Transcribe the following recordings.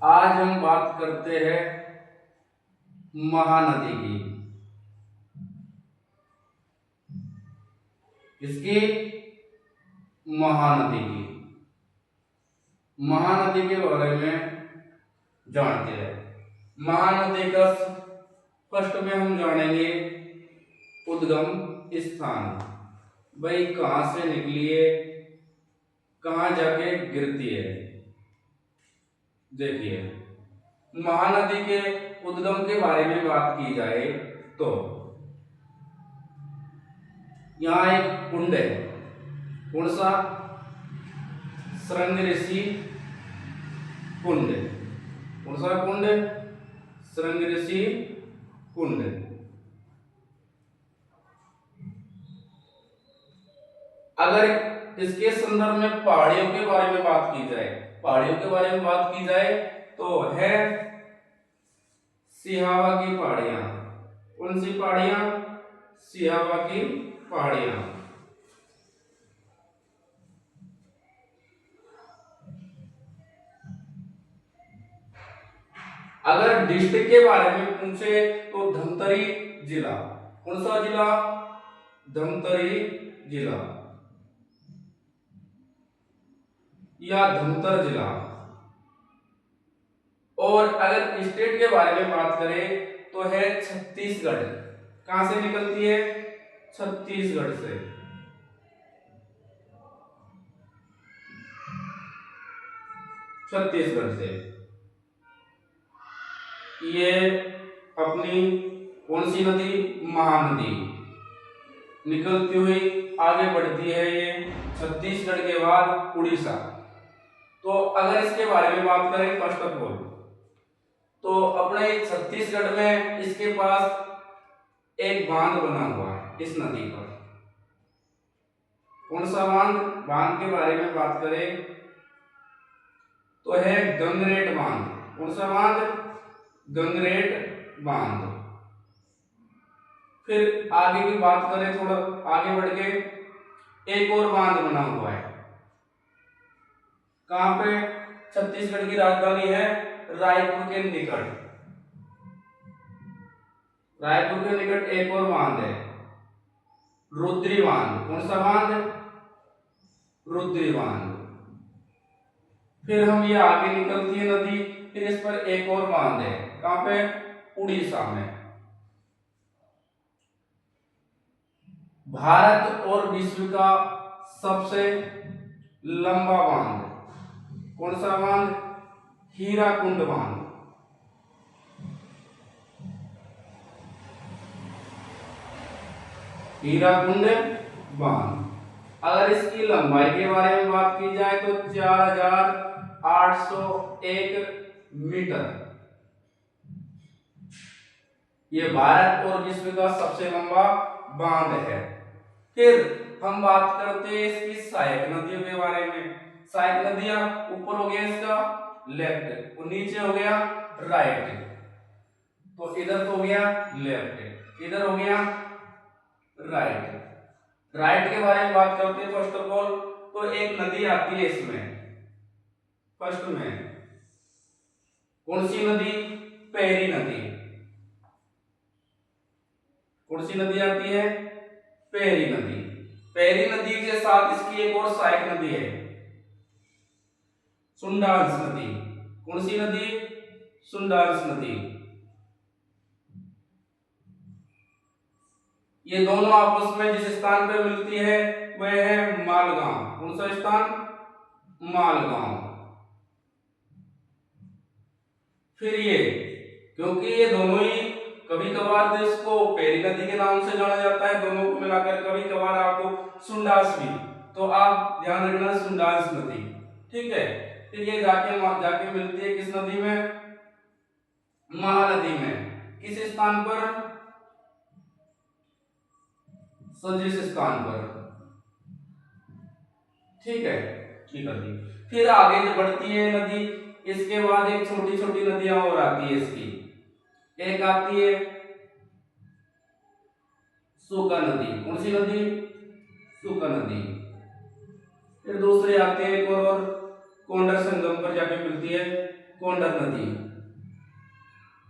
आज हम बात करते हैं महानदी की। किसकी? महानदी की। महानदी के बारे में जानते हैं। महानदी का फर्स्ट में हम जानेंगे उद्गम स्थान। भाई कहां से निकली है, कहां जाके गिरती है। देखिए, महानदी के उद्गम के बारे में बात की जाए तो यहाँ एक कुंड है। कौन सा? शृंग ऋषि कुंड। कौन सा कुंड? शृंग ऋषि कुंड। अगर इसके संदर्भ में पहाड़ियों के बारे में बात की जाए, पहाड़ियों के बारे में बात की जाए तो है सिहावा की पहाड़ियां। कौन सी पहाड़ियां? सिहावा की पहाड़ियां। अगर डिस्ट्रिक्ट के बारे में पूछे तो धमतरी जिला। कौन सा जिला? धमतरी जिला या धमतर जिला। और अगर स्टेट के बारे में बात करें तो है छत्तीसगढ़। कहां से निकलती है? छत्तीसगढ़ से। छत्तीसगढ़ से ये अपनी कौन सी नदी? महानदी निकलती हुई आगे बढ़ती है ये छत्तीसगढ़ के बाद उड़ीसा। तो अगर इसके बारे में बात करें फर्स्ट ऑफ ऑल तो अपने छत्तीसगढ़ में इसके पास एक बांध बना हुआ है इस नदी पर। कौन सा बांध? बांध के बारे में बात करें तो है गंगरेट बांध। कौन सा बांध? गंगरेट बांध। फिर आगे की बात करें, थोड़ा आगे बढ़ के एक और बांध बना हुआ है। कहां पे? छत्तीसगढ़ की राजधानी है रायपुर के निकट। रायपुर के निकट एक और बांध है, रुद्री बांध। कौन सा बांध? रुद्री बांध। फिर हम ये आगे निकलती है नदी, फिर इस पर एक और बांध है। कहां पे? उड़ीसा में। भारत और विश्व का सबसे लंबा बांध। कौन सा बांध? हीराकुंड बांध। हीराकुंड बांध। अगर इसकी लंबाई के बारे में बात की जाए तो 4801 मीटर। ये भारत और विश्व का सबसे लंबा बांध है। फिर हम बात करते हैं इसकी सहायक नदियों के बारे में। सहायक नदियां, ऊपर हो गया इसका लेफ्ट और नीचे हो गया राइट। तो इधर तो हो गया लेफ्ट, इधर हो गया राइट। राइट के बारे में बात करते हैं फर्स्ट ऑफ ऑल तो एक नदी आती है इसमें फर्स्ट में। कौन सी नदी? पैरी नदी। कौन सी नदी आती है? पैरी नदी। पैरी नदी के साथ इसकी एक और सहायक नदी है सुंडांस नदी। कौन सी नदी? सुंडांस नदी। ये दोनों आपस में जिस स्थान पर मिलती है वह है मालगांव। कौन सा स्थान? मालगांव। फिर ये क्योंकि ये दोनों ही कभी कभार तो इसको पैरी नदी के नाम से जाना जाता है, दोनों को मिलाकर कभी कभार आपको सुंडास भी, तो आप ध्यान रखना सुंडास नदी। ठीक है। फिर ये जाके मिलती है किस नदी में? महानदी में। किस स्थान पर? सजिश स्थान पर। ठीक है, ठीक है। फिर आगे जो बढ़ती है नदी, इसके बाद एक छोटी छोटी नदियां और आती है इसकी। एक आती है सूका नदी। कौन सी नदी? सूका नदी। फिर दूसरी आती है एक और कोंडा संगम पर जाके मिलती है कोंडर नदी,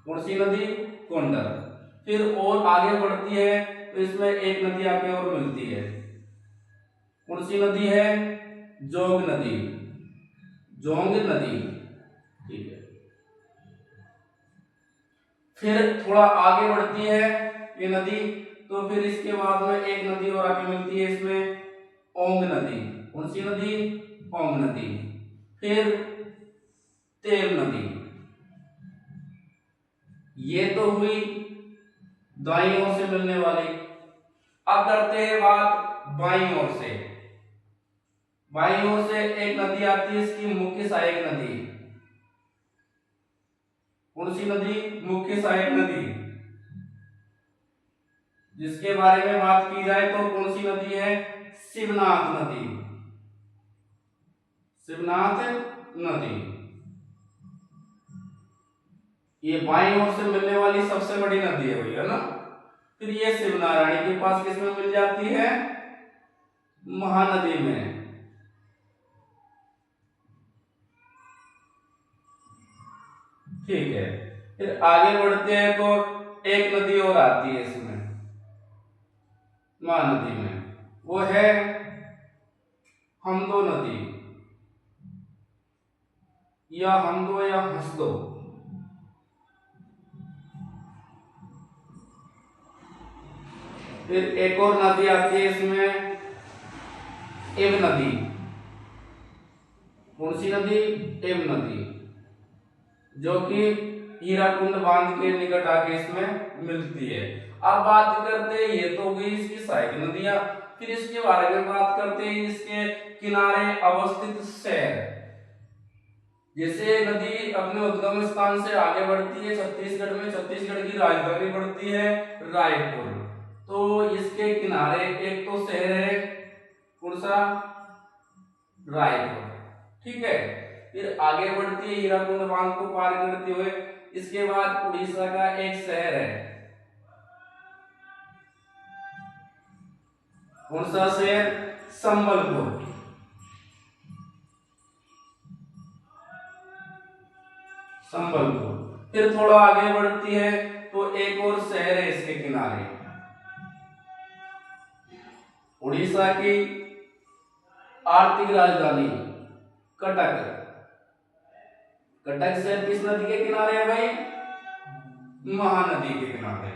कौन सी नदी? कोंडर। फिर और आगे बढ़ती है तो इसमें एक नदी आके और मिलती है, कौन सी नदी है? जोंग नदी, जोंग नदी, ठीक है। फिर थोड़ा आगे बढ़ती है ये नदी, तो फिर इसके बाद में एक नदी और आके मिलती है इसमें, ओंग नदी, कौन सी नदी? ओंग नदी। फिर तेल नदी। ये तो हुई दाईं ओर से मिलने वाली। अब करते हैं बात बाईं ओर से। बाईं ओर से एक नदी आती है, इसकी मुख्य सहायक नदी, कौन सी नदी? मुख्य सहायक नदी। जिसके बारे में बात की जाए तो कौन सी नदी है? शिवनाथ नदी, शिवनाथ नदी। ये बाईं ओर से मिलने वाली सबसे बड़ी नदी है भैया ना। फिर ये शिवनारायणी के पास किसमें मिल जाती है? महानदी में। ठीक है। फिर आगे बढ़ते हैं तो एक नदी और आती है इसमें, महानदी में, वो है हमदो नदी, या हमदो या हसदो। फिर एक और नदी आती है इसमें, एव नदी, कौन सी नदी? एव नदी, जो कि हीराकुंड बांध के निकट आके इसमें मिलती है। अब बात करते हैं, ये तो हो गई इसकी सहायक नदियां। फिर इसके बारे में बात करते हैं इसके किनारे अवस्थित शहर। जैसे नदी अपने उद्गम स्थान से आगे बढ़ती है छत्तीसगढ़ में, छत्तीसगढ़ की राजधानी पड़ती है रायपुर, तो इसके किनारे एक तो शहर है कौन सा? रायपुर, ठीक है। फिर आगे बढ़ती है हीराकुंड बांध को पार करते हुए, इसके बाद उड़ीसा का एक शहर है, कौन सा शहर? संबलपुर। संबलपुर। फिर थोड़ा आगे बढ़ती है तो एक और शहर है इसके किनारे, उड़ीसा की आर्थिक राजधानी कटक। कटक शहर किस नदी के किनारे है भाई? महानदी के किनारे।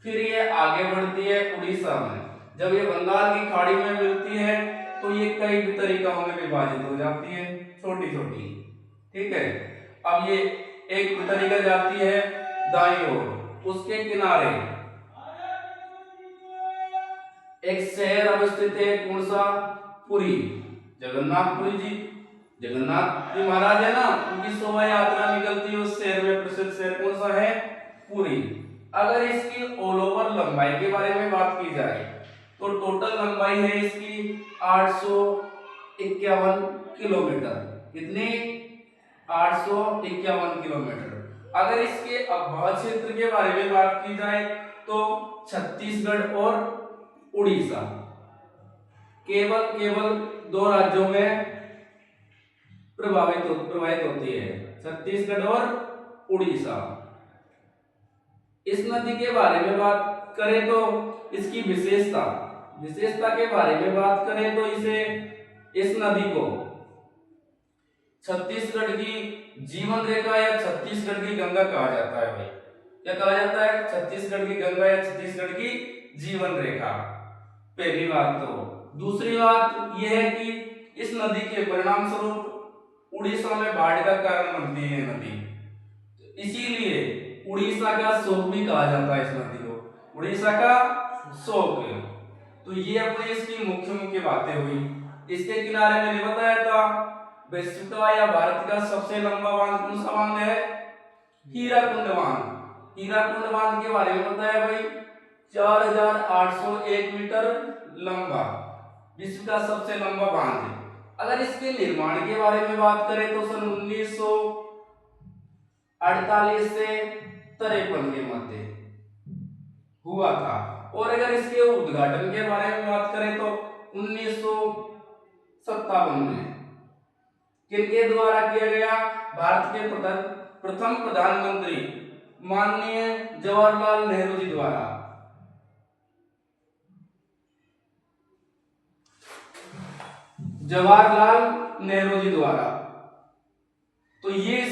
फिर ये आगे बढ़ती है उड़ीसा में। जब ये बंगाल की खाड़ी में मिलती है तो ये कई तरीकों में विभाजित हो जाती है, छोटी छोटी, ठीक है। अब ये एक तरीका जाती है दाईं ओर, उसके किनारे एक शहर अवस्थित है, कौन सा? पुरी, जगन्नाथपुरी जी, जगन्नाथ जी महाराज है ना, उनकी शोभा यात्रा निकलती है उस शहर में। प्रसिद्ध शहर कौन सा है? पुरी। अगर इसकी ऑल ओवर लंबाई के बारे में बात की जाए तो टोटल लंबाई है इसकी 851 किलोमीटर। कितनी? 851 किलोमीटर। अगर इसके अवभाग क्षेत्र के बारे में बात की जाए तो छत्तीसगढ़ और उड़ीसा केवल दो राज्यों में प्रभावित होती है, छत्तीसगढ़ और उड़ीसा। इस नदी के बारे में बात करें तो इसकी विशेषता के बारे में बात करें तो इस नदी को छत्तीसगढ़ की जीवन रेखा या छत्तीसगढ़ की गंगा कहा जाता है भाई। क्या कहा जाता है? छत्तीसगढ़ की गंगा या छत्तीसगढ़ की जीवन रेखा, पहली बात तो। दूसरी बात यह है कि इस नदी के परिणाम स्वरूप उड़ीसा में बाढ़ का कारण बनती है नदी, इसीलिए उड़ीसा का शोक भी कहा जाता है इस नदी को, उड़ीसा का शोक। तो ये अपनी इसकी मुख्य बातें हुई। इसके किनारे मैंने बताया था विश्व का या भारत का सबसे लंबा बांध कौन सा बांध है? हीराकुंड बांध। हीराकुंड बांध के बारे में बताया भाई, 4801 मीटर लंबा, विश्व का सबसे लंबा बांध है। अगर इसके निर्माण के बारे में बात करें तो सन 1948 से 53 के मध्य हुआ था। और अगर इसके उद्घाटन के बारे में बात करें तो 1957 में किनके द्वारा किया गया? भारत के प्रथम प्रधानमंत्री माननीय जवाहरलाल नेहरू जी द्वारा। जवाहरलाल नेहरू जी द्वारा। तो ये